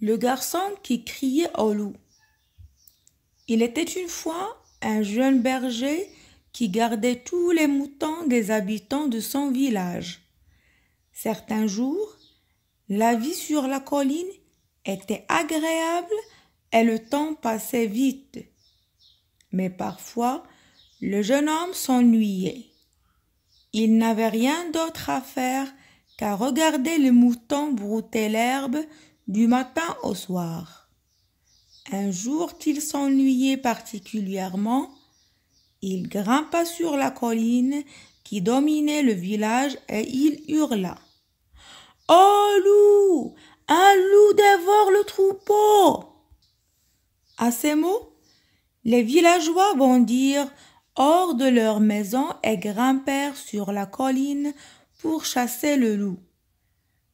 Le garçon qui criait au loup. Il était une fois un jeune berger qui gardait tous les moutons des habitants de son village. Certains jours, la vie sur la colline était agréable et le temps passait vite. Mais parfois, le jeune homme s'ennuyait. Il n'avait rien d'autre à faire qu'à regarder les moutons brouter l'herbe du matin au soir. Un jour qu'il s'ennuyait particulièrement, il grimpa sur la colline qui dominait le village et il hurla. « Oh loup! Un loup dévore le troupeau !» À ces mots, les villageois bondirent hors de leur maison et grimpèrent sur la colline pour chasser le loup.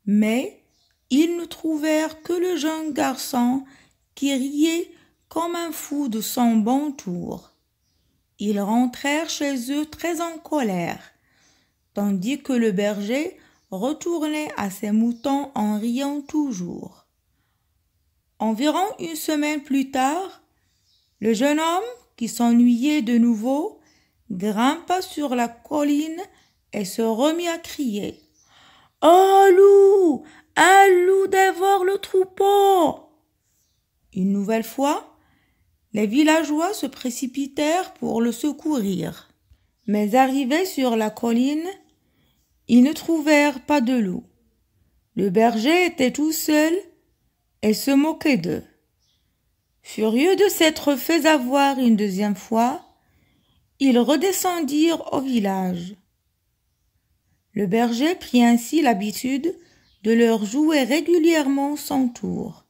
Mais ils ne trouvèrent que le jeune garçon qui riait comme un fou de son bon tour. Ils rentrèrent chez eux très en colère, tandis que le berger retournait à ses moutons en riant toujours. Environ une semaine plus tard, le jeune homme, qui s'ennuyait de nouveau, grimpa sur la colline et se remit à crier. « Oh loup! Un loup dévore le troupeau !» Une nouvelle fois, les villageois se précipitèrent pour le secourir. Mais arrivés sur la colline, ils ne trouvèrent pas de loup. Le berger était tout seul et se moquait d'eux. Furieux de s'être fait avoir une deuxième fois, ils redescendirent au village. Le berger prit ainsi l'habitude de leur jouer régulièrement son tour.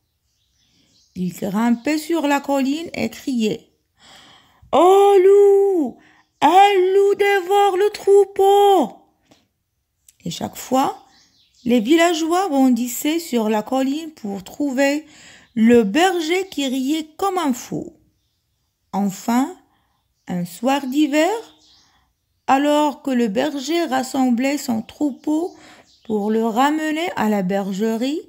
Il grimpait sur la colline et criait « Oh loup! Un loup dévore le troupeau !» Et chaque fois, les villageois bondissaient sur la colline pour trouver le berger qui riait comme un fou. Enfin, un soir d'hiver, alors que le berger rassemblait son troupeau pour le ramener à la bergerie,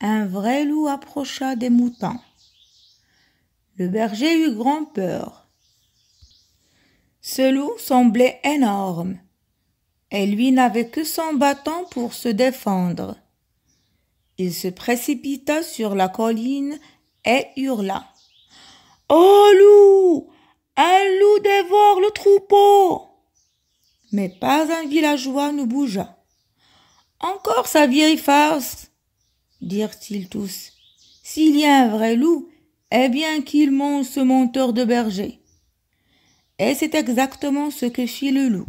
un vrai loup approcha des moutons. Le berger eut grand peur. Ce loup semblait énorme, et lui n'avait que son bâton pour se défendre. Il se précipita sur la colline et hurla. « Oh loup! Un loup dévore le troupeau !» Mais pas un villageois ne bougea. « Encore sa vieille farce !» dirent-ils tous. « S'il y a un vrai loup, eh bien qu'il monte ce menteur de berger. » Et c'est exactement ce que fit le loup.